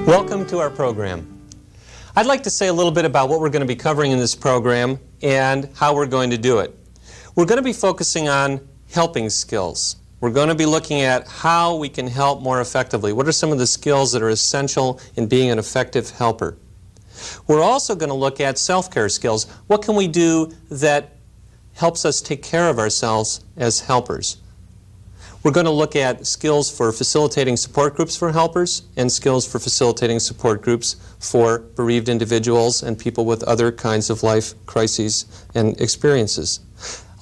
Welcome to our program. I'd like to say a little bit about what we're going to be covering in this program and how we're going to do it. We're going to be focusing on helping skills. We're going to be looking at how we can help more effectively. What are some of the skills that are essential in being an effective helper? We're also going to look at self-care skills. What can we do that helps us take care of ourselves as helpers? We're going to look at skills for facilitating support groups for helpers and skills for facilitating support groups for bereaved individuals and people with other kinds of life crises and experiences.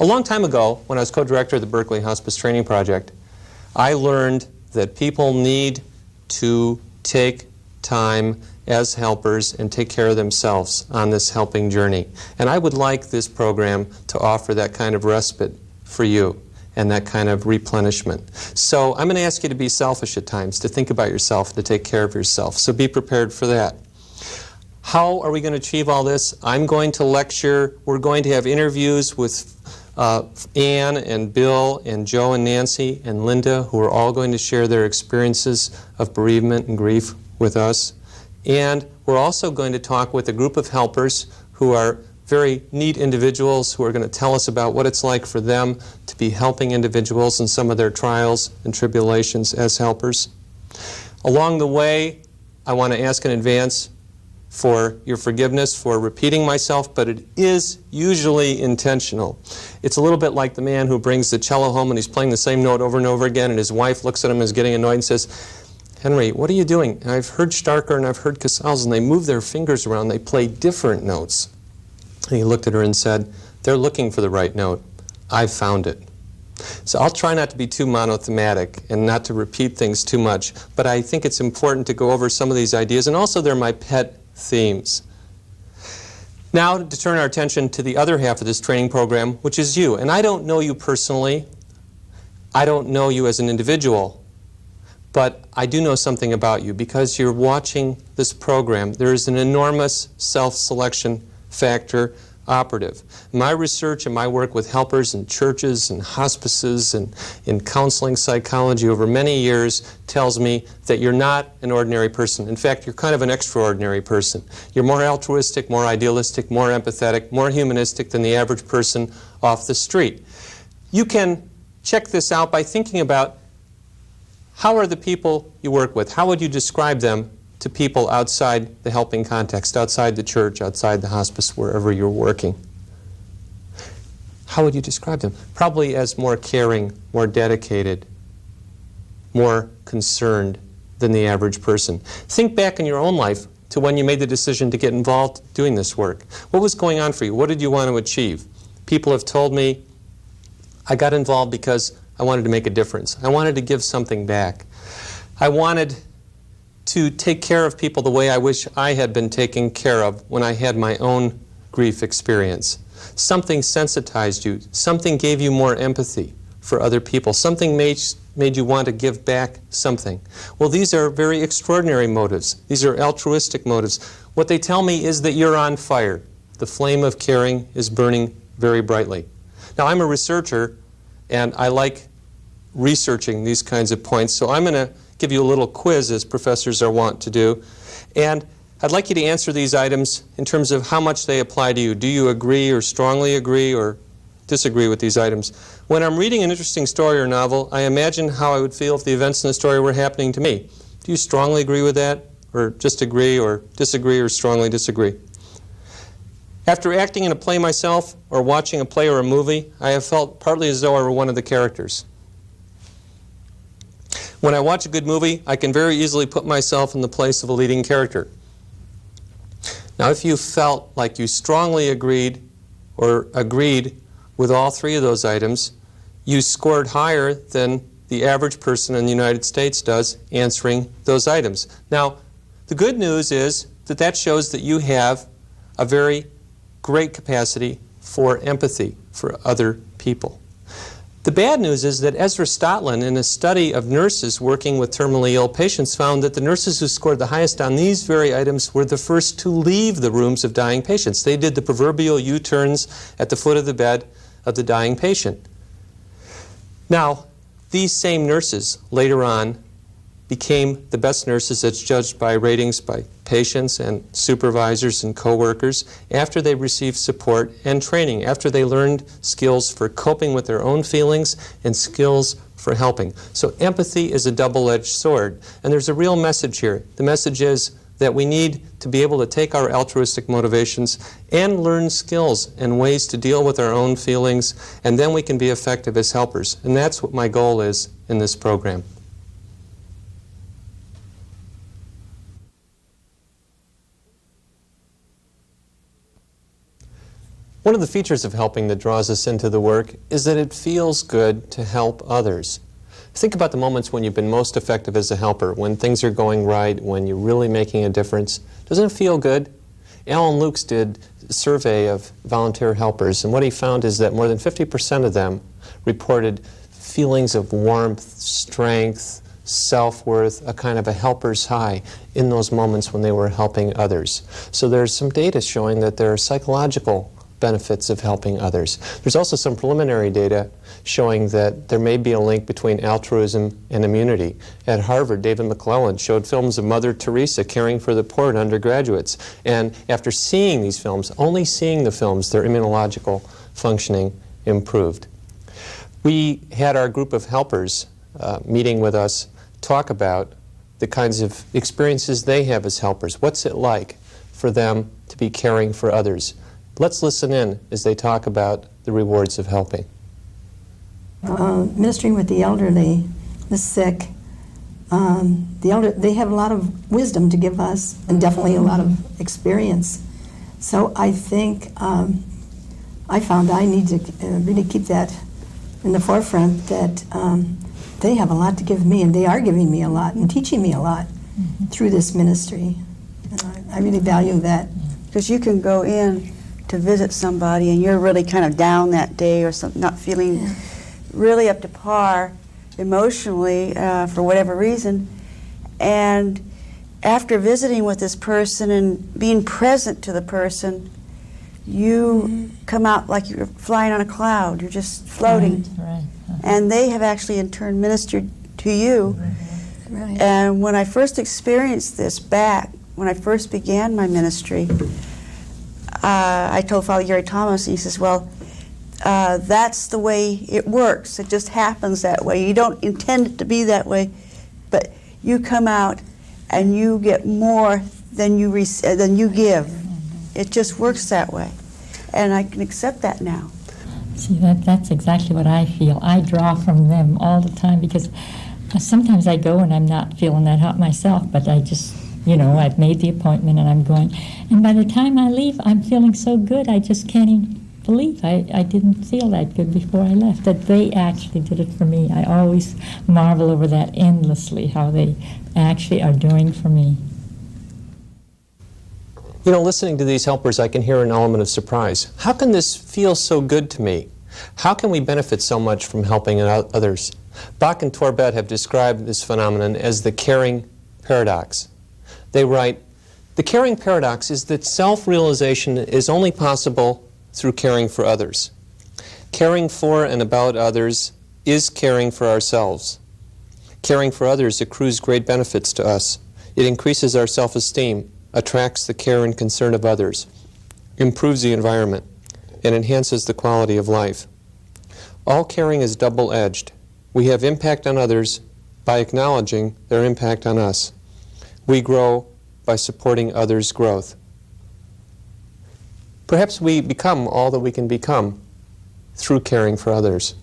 A long time ago, when I was co-director of the Berkeley Hospice Training Project, I learned that people need to take time as helpers and take care of themselves on this helping journey. And I would like this program to offer that kind of respite for you and that kind of replenishment. So I'm going to ask you to be selfish at times, to think about yourself, to take care of yourself. So be prepared for that. How are we going to achieve all this? I'm going to lecture. We're going to have interviews with Ann and Bill and Joe and Nancy and Linda, who are all going to share their experiences of bereavement and grief with us. And we're also going to talk with a group of helpers who are very neat individuals who are going to tell us about what it's like for them to be helping individuals in some of their trials and tribulations as helpers. Along the way, I want to ask in advance for your forgiveness for repeating myself, but it is usually intentional. It's a little bit like the man who brings the cello home and he's playing the same note over and over again, and his wife looks at him and is getting annoyed and says, "Henry, what are you doing?" And I've heard Starker and I've heard Casals, and they move their fingers around. They play different notes. And he looked at her and said, "They're looking for the right note. I've found it." So I'll try not to be too monothematic and not to repeat things too much, but I think it's important to go over some of these ideas, and also they're my pet themes. Now to turn our attention to the other half of this training program, which is you. And I don't know you personally. I don't know you as an individual. But I do know something about you. Because you're watching this program, there is an enormous self-selection factor operative. My research and my work with helpers in churches and hospices and in counseling psychology over many years tells me that you're not an ordinary person. In fact, you're kind of an extraordinary person. You're more altruistic, more idealistic, more empathetic, more humanistic than the average person off the street. You can check this out by thinking about how are the people you work with, how would you describe them to people outside the helping context, outside the church, outside the hospice, wherever you're working? How would you describe them? Probably as more caring, more dedicated, more concerned than the average person. Think back in your own life to when you made the decision to get involved doing this work. What was going on for you? What did you want to achieve? People have told me, I got involved because I wanted to make a difference. I wanted to give something back. I wanted to take care of people the way I wish I had been taken care of when I had my own grief experience. Something sensitized you. Something gave you more empathy for other people. Something made you want to give back something. Well, these are very extraordinary motives. These are altruistic motives. What they tell me is that you're on fire. The flame of caring is burning very brightly. Now, I'm a researcher, and I like researching these kinds of points, so I'm going to give you a little quiz, as professors are wont to do. And I'd like you to answer these items in terms of how much they apply to you. Do you agree or strongly agree or disagree with these items? When I'm reading an interesting story or novel, I imagine how I would feel if the events in the story were happening to me. Do you strongly agree with that, or just agree, or disagree, or strongly disagree? After acting in a play myself, or watching a play or a movie, I have felt partly as though I were one of the characters. When I watch a good movie, I can very easily put myself in the place of a leading character. Now, if you felt like you strongly agreed or agreed with all three of those items, you scored higher than the average person in the United States does answering those items. Now, the good news is that that shows that you have a very great capacity for empathy for other people. The bad news is that Ezra Stotland, in a study of nurses working with terminally ill patients, found that the nurses who scored the highest on these very items were the first to leave the rooms of dying patients. They did the proverbial U-turns at the foot of the bed of the dying patient. Now, these same nurses later on became the best nurses as judged by ratings by patients and supervisors and coworkers after they received support and training, after they learned skills for coping with their own feelings and skills for helping. So empathy is a double-edged sword, and there's a real message here. The message is that we need to be able to take our altruistic motivations and learn skills and ways to deal with our own feelings, and then we can be effective as helpers. And that's what my goal is in this program. One of the features of helping that draws us into the work is that it feels good to help others. Think about the moments when you've been most effective as a helper, when things are going right, when you're really making a difference. Doesn't it feel good? Alan Lukes did a survey of volunteer helpers, and what he found is that more than 50% of them reported feelings of warmth, strength, self-worth, a kind of a helper's high in those moments when they were helping others. So there's some data showing that there are psychological benefits of helping others. There's also some preliminary data showing that there may be a link between altruism and immunity. At Harvard, David McClelland showed films of Mother Teresa caring for the poor to undergraduates. And after seeing these films, only seeing the films, their immunological functioning improved. We had our group of helpers meeting with us talk about the kinds of experiences they have as helpers. What's it like for them to be caring for others? Let's listen in as they talk about the rewards of helping. Ministering with the elderly, the sick, they have a lot of wisdom to give us, and definitely a lot of experience. So I think I found I need to really keep that in the forefront, that they have a lot to give me, and they are giving me a lot and teaching me a lot through this ministry. And I really value that. Because you can go in to visit somebody and you're really kind of down that day or something, not feeling really up to par emotionally for whatever reason. And after visiting with this person and being present to the person, you come out like you're flying on a cloud. You're just floating. Right. And they have actually in turn ministered to you. Right. And when I first experienced this back, when I first began my ministry, I told Father Gary Thomas, and he says, well, that's the way it works. It just happens that way. You don't intend it to be that way, but you come out and you get more than you give. It just works that way. And I can accept that now. See, that's exactly what I feel. I draw from them all the time, because sometimes I go and I'm not feeling that hot myself, but I just, I've made the appointment and I'm going. And by the time I leave, I'm feeling so good, I just can't even believe I didn't feel that good before I left, that they actually did it for me. I always marvel over that endlessly, how they actually are doing for me. Listening to these helpers, I can hear an element of surprise. How can this feel so good to me? How can we benefit so much from helping others? Bach and Torbet have described this phenomenon as the caring paradox. They write, the caring paradox is that self-realization is only possible through caring for others. Caring for and about others is caring for ourselves. Caring for others accrues great benefits to us. It increases our self-esteem, attracts the care and concern of others, improves the environment, and enhances the quality of life. All caring is double-edged. We have impact on others by acknowledging their impact on us. We grow by supporting others' growth. Perhaps we become all that we can become through caring for others.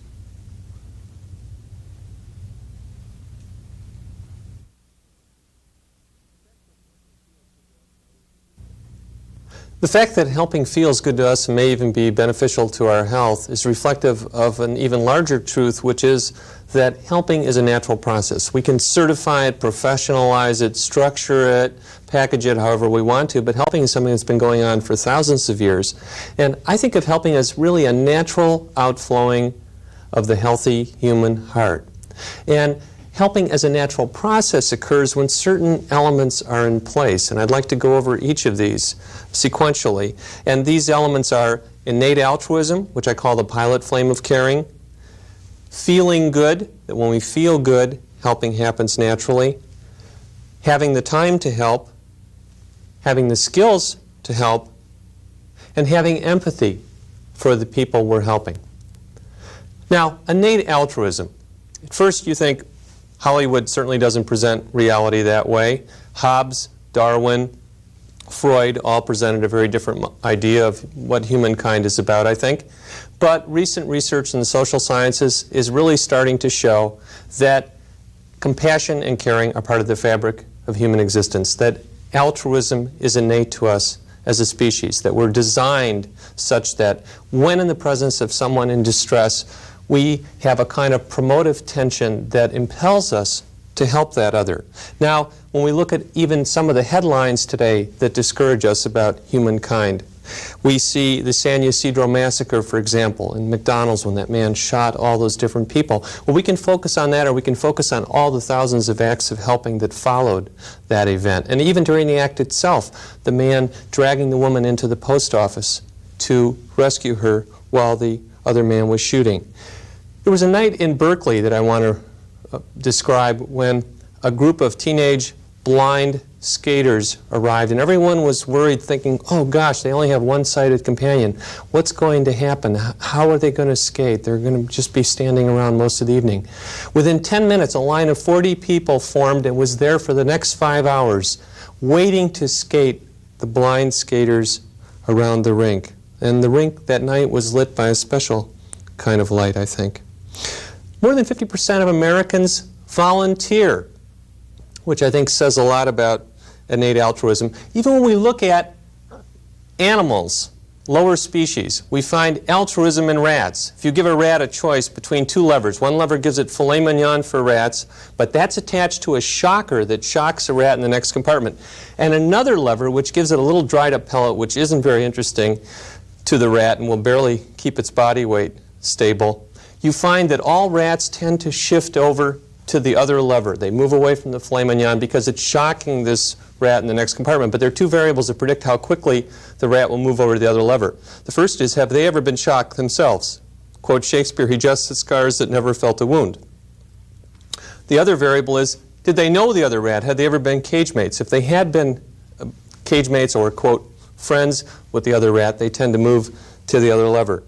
The fact that helping feels good to us and may even be beneficial to our health is reflective of an even larger truth, which is that helping is a natural process. We can certify it, professionalize it, structure it, package it however we want to, but helping is something that's been going on for thousands of years. And I think of helping as really a natural outflowing of the healthy human heart. And helping as a natural process occurs when certain elements are in place, and I'd like to go over each of these sequentially. And these elements are innate altruism, which I call the pilot flame of caring, feeling good, that when we feel good, helping happens naturally, having the time to help, having the skills to help, and having empathy for the people we're helping. Now, innate altruism. At first you think Hollywood certainly doesn't present reality that way. Hobbes, Darwin, Freud all presented a very different idea of what humankind is about, I think. But recent research in the social sciences is really starting to show that compassion and caring are part of the fabric of human existence, that altruism is innate to us as a species, that we're designed such that when in the presence of someone in distress, we have a kind of promotive tension that impels us to help that other. Now, when we look at even some of the headlines today that discourage us about humankind, we see the San Ysidro massacre, for example, in McDonald's when that man shot all those different people. Well, we can focus on that, or we can focus on all the thousands of acts of helping that followed that event. And even during the act itself, the man dragging the woman into the post office to rescue her while the other man was shooting. There was a night in Berkeley that I want to describe when a group of teenage blind skaters arrived, and everyone was worried, thinking, oh gosh, they only have one-sighted companion. What's going to happen? How are they going to skate? They're going to just be standing around most of the evening. Within 10 minutes, a line of 40 people formed and was there for the next 5 hours, waiting to skate the blind skaters around the rink. And the rink that night was lit by a special kind of light, I think. More than 50% of Americans volunteer, which I think says a lot about innate altruism. Even when we look at animals, lower species, we find altruism in rats. If you give a rat a choice between two levers, one lever gives it filet mignon for rats, but that's attached to a shocker that shocks a rat in the next compartment, and another lever which gives it a little dried up pellet which isn't very interesting to the rat and will barely keep its body weight stable, you find that all rats tend to shift over to the other lever. They move away from the filet mignon because it's shocking this rat in the next compartment. But there are two variables that predict how quickly the rat will move over to the other lever. The first is, have they ever been shocked themselves? Quote Shakespeare, he jests at scars that never felt a wound. The other variable is, did they know the other rat? Had they ever been cage mates? If they had been cage mates or, quote, friends with the other rat, they tend to move to the other lever.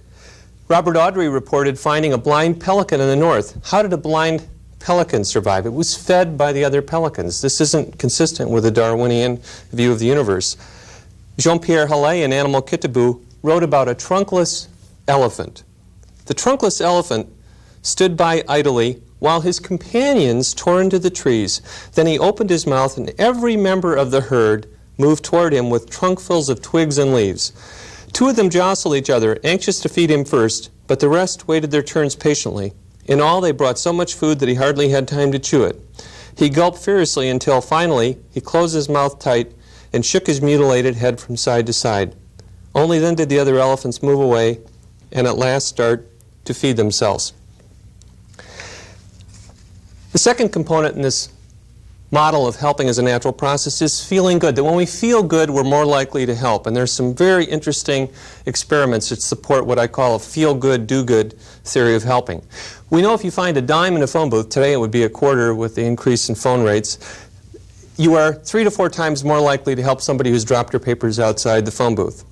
Robert Audrey reported finding a blind pelican in the north. How did a blind pelican survive? It was fed by the other pelicans. This isn't consistent with a Darwinian view of the universe. Jean-Pierre Hallet in Animal Kitaboo wrote about a trunkless elephant. The trunkless elephant stood by idly while his companions tore into the trees. Then he opened his mouth and every member of the herd moved toward him with trunkfuls of twigs and leaves. Two of them jostled each other, anxious to feed him first, but the rest waited their turns patiently. In all, they brought so much food that he hardly had time to chew it. He gulped furiously until finally he closed his mouth tight and shook his mutilated head from side to side. Only then did the other elephants move away and at last start to feed themselves. The second component in this model of helping as a natural process is feeling good, that when we feel good, we're more likely to help. And there's some very interesting experiments that support what I call a feel-good, do-good theory of helping. We know if you find a dime in a phone booth, today it would be a quarter with the increase in phone rates, you are 3 to 4 times more likely to help somebody who's dropped her papers outside the phone booth.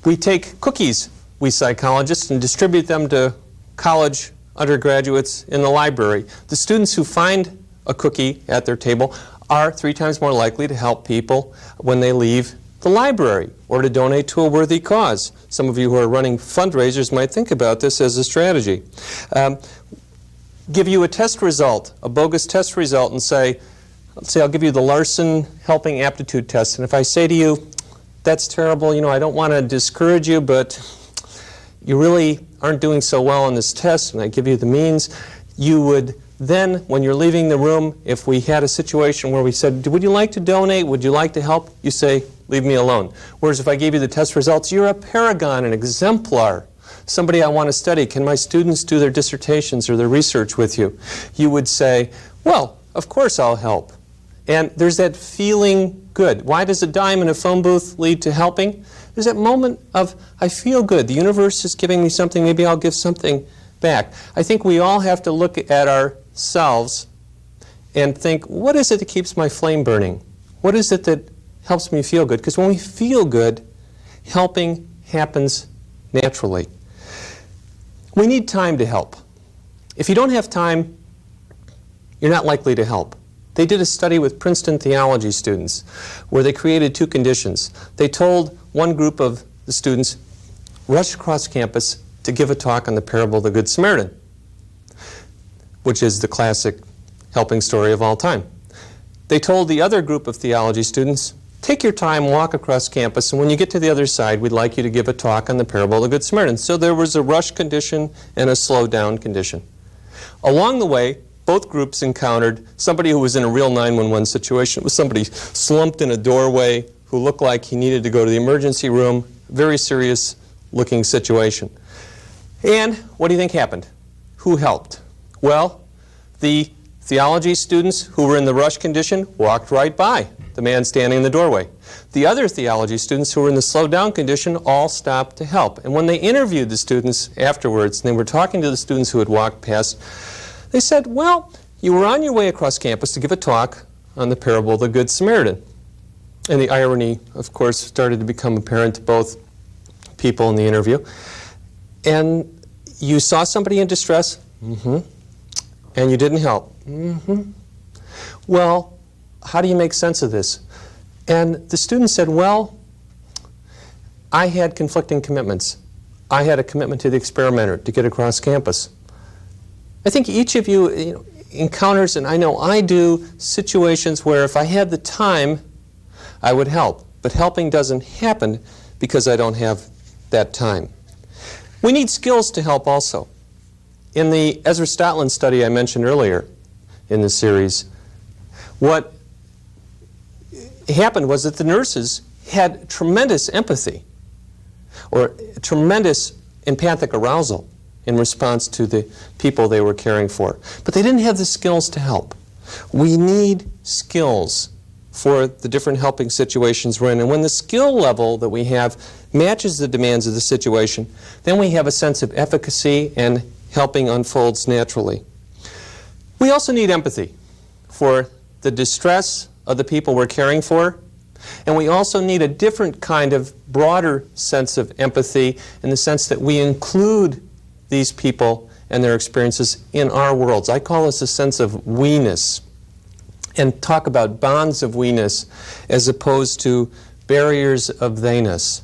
We take cookies, we psychologists, and distribute them to college undergraduates in the library. The students who find a cookie at their table are 3 times more likely to help people when they leave the library or to donate to a worthy cause. Some of you who are running fundraisers might think about this as a strategy. Give you a test result, a bogus test result, and say, let's say I'll give you the Larson Helping Aptitude Test, and if I say to you, that's terrible, you know, I don't want to discourage you, but you really aren't doing so well on this test, and I give you the means, you would then, when you're leaving the room, if we had a situation where we said, would you like to donate, would you like to help, you say, leave me alone. Whereas if I gave you the test results, you're a paragon, an exemplar, somebody I want to study. Can my students do their dissertations or their research with you? You would say, well, of course I'll help. And there's that feeling good. Why does a dime in a phone booth lead to helping? There's that moment of, I feel good. The universe is giving me something. Maybe I'll give something back. I think we all have to look at ourselves and think, what is it that keeps my flame burning? What is it that helps me feel good? Because when we feel good, helping happens naturally. We need time to help. If you don't have time, you're not likely to help. They did a study with Princeton theology students where they created two conditions. They told one group of the students, rush across campus to give a talk on the parable of the Good Samaritan, which is the classic helping story of all time. They told the other group of theology students, take your time, walk across campus, and when you get to the other side, we'd like you to give a talk on the parable of the Good Samaritan. So there was a rush condition and a slow down condition. Along the way, both groups encountered somebody who was in a real 911 situation. It was somebody slumped in a doorway who looked like he needed to go to the emergency room. Very serious looking situation. And what do you think happened? Who helped? Well, the theology students who were in the rush condition walked right by the man standing in the doorway. The other theology students who were in the slow down condition all stopped to help. And when they interviewed the students afterwards, and they were talking to the students who had walked past, they said, well, you were on your way across campus to give a talk on the parable of the Good Samaritan. And the irony, of course, started to become apparent to both people in the interview. And you saw somebody in distress, and you didn't help. Well, how do you make sense of this? And the student said, well, I had conflicting commitments. I had a commitment to the experimenter to get across campus. I think each of you, encounters, and I know I do, situations where if I had the time, I would help. But helping doesn't happen because I don't have that time. We need skills to help also. In the Ezra Stotland study I mentioned earlier in the series, what happened was that the nurses had tremendous empathy or tremendous empathic arousal in response to the people they were caring for. But they didn't have the skills to help. We need skills for the different helping situations we're in. And when the skill level that we have matches the demands of the situation, then we have a sense of efficacy and helping unfolds naturally. We also need empathy for the distress of the people we're caring for. And we also need a different kind of broader sense of empathy in the sense that we include these people and their experiences in our worlds. I call this a sense of we-ness, and talk about bonds of we-ness as opposed to barriers of they-ness.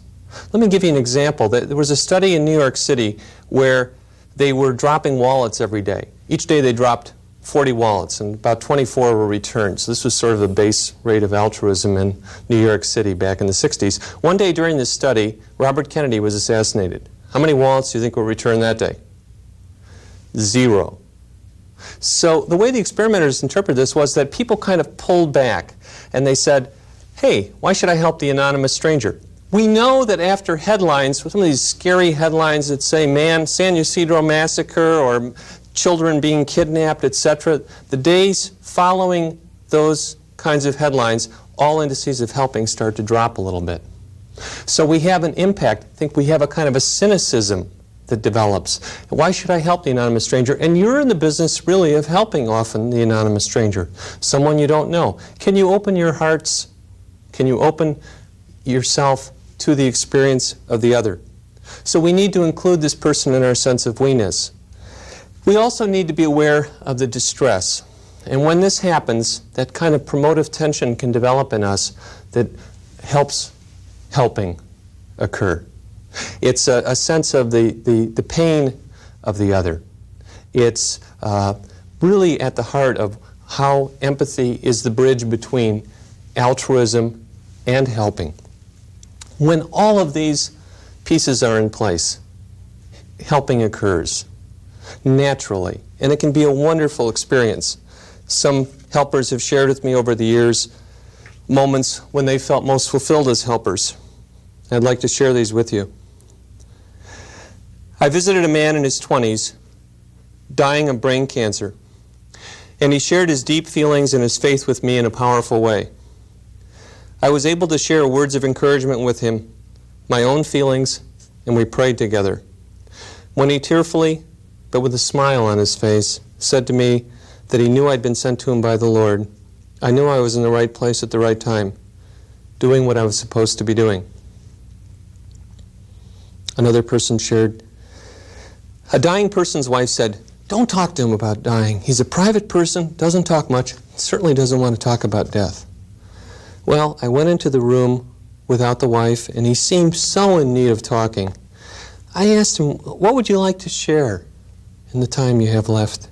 Let me give you an example. There was a study in New York City where they were dropping wallets every day. Each day they dropped 40 wallets, and about 24 were returned. So this was sort of the base rate of altruism in New York City back in the 60s. One day during this study, Robert Kennedy was assassinated. How many wallets do you think were returned that day? 0. So the way the experimenters interpreted this was that people kind of pulled back and they said, hey, why should I help the anonymous stranger? We know that after headlines, some of these scary headlines that say, man, San Ysidro massacre or children being kidnapped, etc., the days following those kinds of headlines, all indices of helping start to drop a little bit. So we have an impact. I think we have a kind of a cynicism that develops. Why should I help the anonymous stranger? And you're in the business really of helping often the anonymous stranger, someone you don't know. Can you open your hearts? Can you open yourself to the experience of the other? So we need to include this person in our sense of we-ness. We also need to be aware of the distress. And when this happens, that kind of promotive tension can develop in us that helps helping occur. It's a sense of the pain of the other. It's really at the heart of how empathy is the bridge between altruism and helping. When all of these pieces are in place, helping occurs naturally, and it can be a wonderful experience. Some helpers have shared with me over the years moments when they felt most fulfilled as helpers. I'd like to share these with you. I visited a man in his 20s dying of brain cancer, and he shared his deep feelings and his faith with me in a powerful way. I was able to share words of encouragement with him, my own feelings, and we prayed together. When he tearfully, but with a smile on his face, said to me that he knew I'd been sent to him by the Lord. I knew I was in the right place at the right time, doing what I was supposed to be doing. Another person shared, a dying person's wife said, "Don't talk to him about dying. He's a private person, doesn't talk much, certainly doesn't want to talk about death." Well, I went into the room without the wife, and he seemed so in need of talking. I asked him, "What would you like to share in the time you have left?"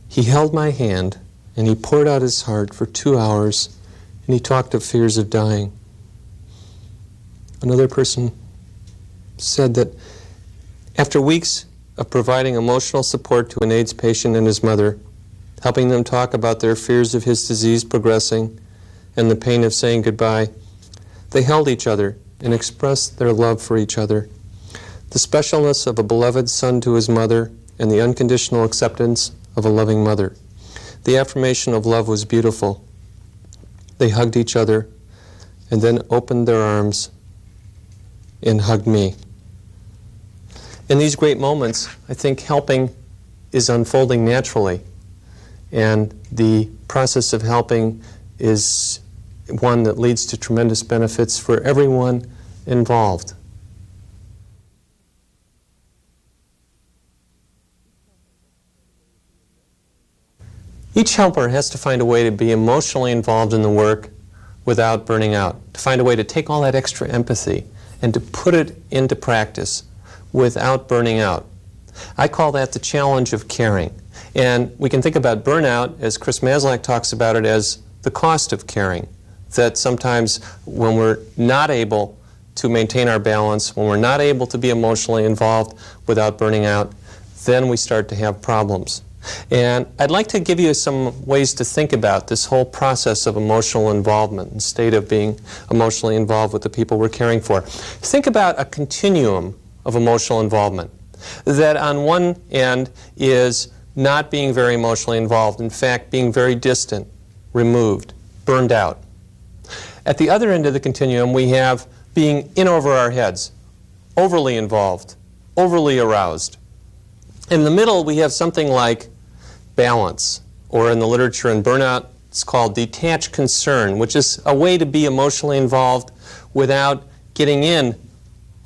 He held my hand, and he poured out his heart for 2 hours, and he talked of fears of dying. Another person said that after weeks of providing emotional support to an AIDS patient and his mother, helping them talk about their fears of his disease progressing and the pain of saying goodbye, they held each other and expressed their love for each other. The specialness of a beloved son to his mother and the unconditional acceptance of a loving mother. The affirmation of love was beautiful. They hugged each other and then opened their arms and hugged me. In these great moments, I think helping is unfolding naturally, and the process of helping is one that leads to tremendous benefits for everyone involved. Each helper has to find a way to be emotionally involved in the work without burning out, to find a way to take all that extra empathy and to put it into practice without burning out. I call that the challenge of caring. And we can think about burnout, as Chris Maslach talks about it, as the cost of caring. That sometimes when we're not able to maintain our balance, when we're not able to be emotionally involved without burning out, then we start to have problems. And I'd like to give you some ways to think about this whole process of emotional involvement, the state of being emotionally involved with the people we're caring for. Think about a continuum of emotional involvement. That on one end is not being very emotionally involved, in fact, being very distant, removed, burned out. At the other end of the continuum, we have being in over our heads, overly involved, overly aroused. In the middle, we have something like balance, or in the literature in burnout, it's called detached concern, which is a way to be emotionally involved without getting in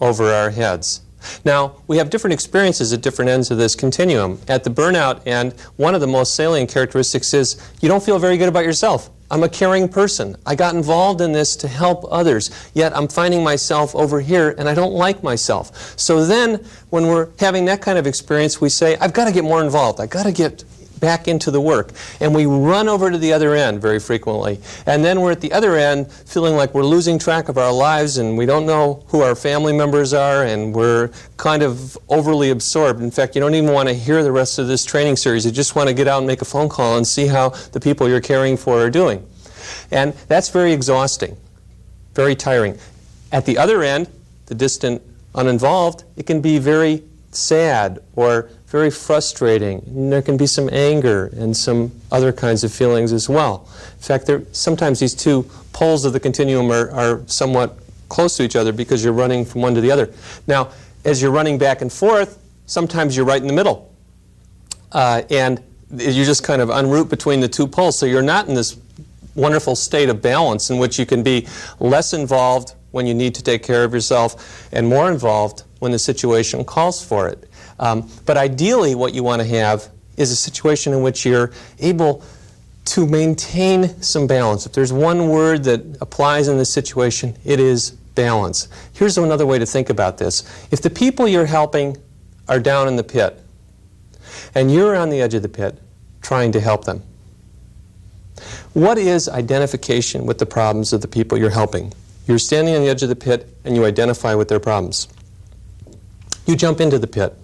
over our heads. Now, we have different experiences at different ends of this continuum. At the burnout end, one of the most salient characteristics is you don't feel very good about yourself. I'm a caring person. I got involved in this to help others, yet I'm finding myself over here and I don't like myself. So then, when we're having that kind of experience, we say, I've got to get more involved. I've got to get back into the work. And we run over to the other end very frequently. And then we're at the other end feeling like we're losing track of our lives and we don't know who our family members are and we're kind of overly absorbed. In fact, you don't even want to hear the rest of this training series. You just want to get out and make a phone call and see how the people you're caring for are doing. And that's very exhausting, very tiring. At the other end, the distant, uninvolved, it can be very sad or very frustrating. And there can be some anger and some other kinds of feelings as well. In fact, sometimes these two poles of the continuum are somewhat close to each other because you're running from one to the other. Now, as you're running back and forth, sometimes you're right in the middle. And you just kind of en route between the two poles. So you're not in this wonderful state of balance in which you can be less involved when you need to take care of yourself and more involved when the situation calls for it. But ideally what you want to have is a situation in which you're able to maintain some balance. If there's one word that applies in this situation, it is balance. Here's another way to think about this. If the people you're helping are down in the pit and you're on the edge of the pit trying to help them, what is identification with the problems of the people you're helping? You're standing on the edge of the pit and you identify with their problems. You jump into the pit.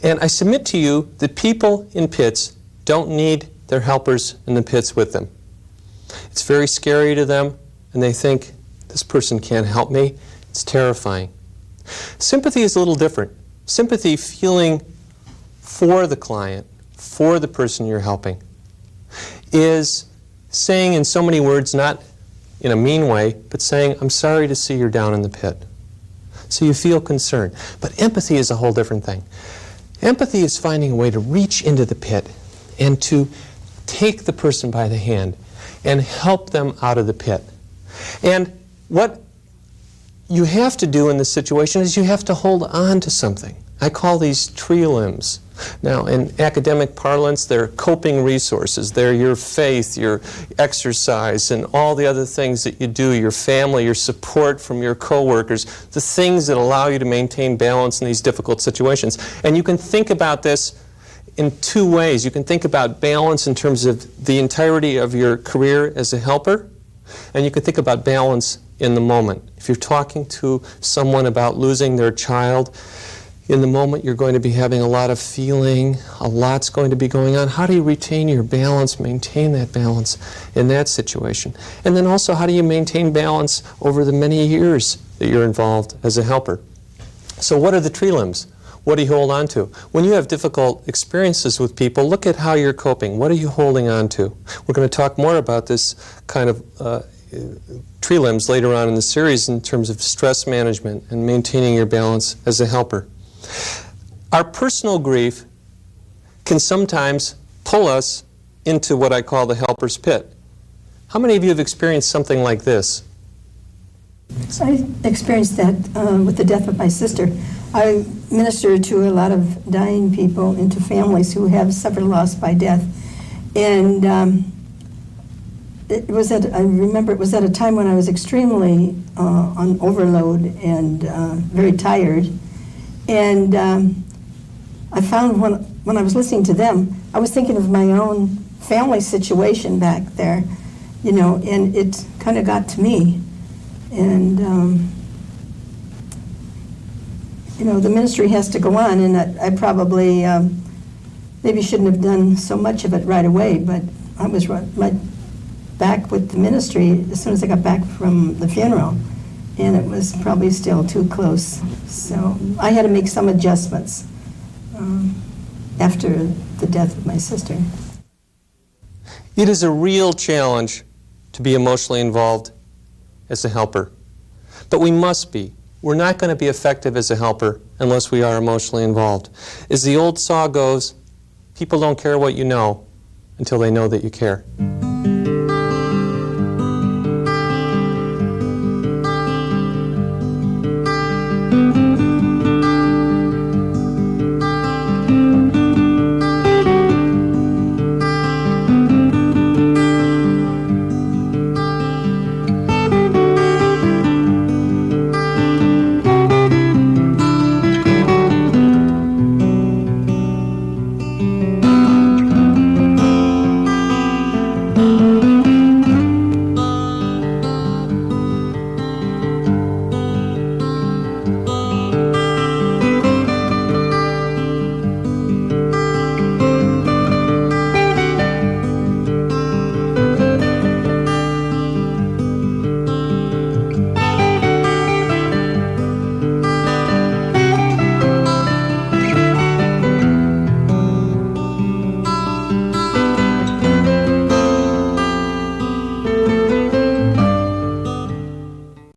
And I submit to you that people in pits don't need their helpers in the pits with them. It's very scary to them, and they think, this person can't help me. It's terrifying. Sympathy is a little different. Sympathy, feeling for the client, for the person you're helping, is saying in so many words, not in a mean way, but saying, I'm sorry to see you're down in the pit. So you feel concern. But empathy is a whole different thing. Empathy is finding a way to reach into the pit and to take the person by the hand and help them out of the pit. And what you have to do in this situation is you have to hold on to something. I call these tree limbs. Now, in academic parlance, they're coping resources. They're your faith, your exercise, and all the other things that you do, your family, your support from your coworkers, the things that allow you to maintain balance in these difficult situations. And you can think about this in two ways. You can think about balance in terms of the entirety of your career as a helper, and you can think about balance in the moment. If you're talking to someone about losing their child, in the moment you're going to be having a lot of feeling, a lot's going to be going on. How do you retain your balance, maintain that balance in that situation? And then also, how do you maintain balance over the many years that you're involved as a helper? So what are the tree limbs? What do you hold on to? When you have difficult experiences with people, look at how you're coping. What are you holding on to? We're going to talk more about this kind of tree limbs later on in the series in terms of stress management and maintaining your balance as a helper. Our personal grief can sometimes pull us into what I call the helper's pit. How many of you have experienced something like this? I experienced that with the death of my sister. I minister to a lot of dying people and to families who have suffered loss by death. And I remember it was at a time when I was extremely on overload and very tired. And I found when I was listening to them, I was thinking of my own family situation back there, you know, and it kind of got to me. And, you know, the ministry has to go on, and I probably maybe shouldn't have done so much of it right away, but I was right back with the ministry as soon as I got back from the funeral. And it was probably still too close. So I had to make some adjustments after the death of my sister. It is a real challenge to be emotionally involved as a helper. But we must be. We're not going to be effective as a helper unless we are emotionally involved. As the old saw goes, people don't care what you know until they know that you care.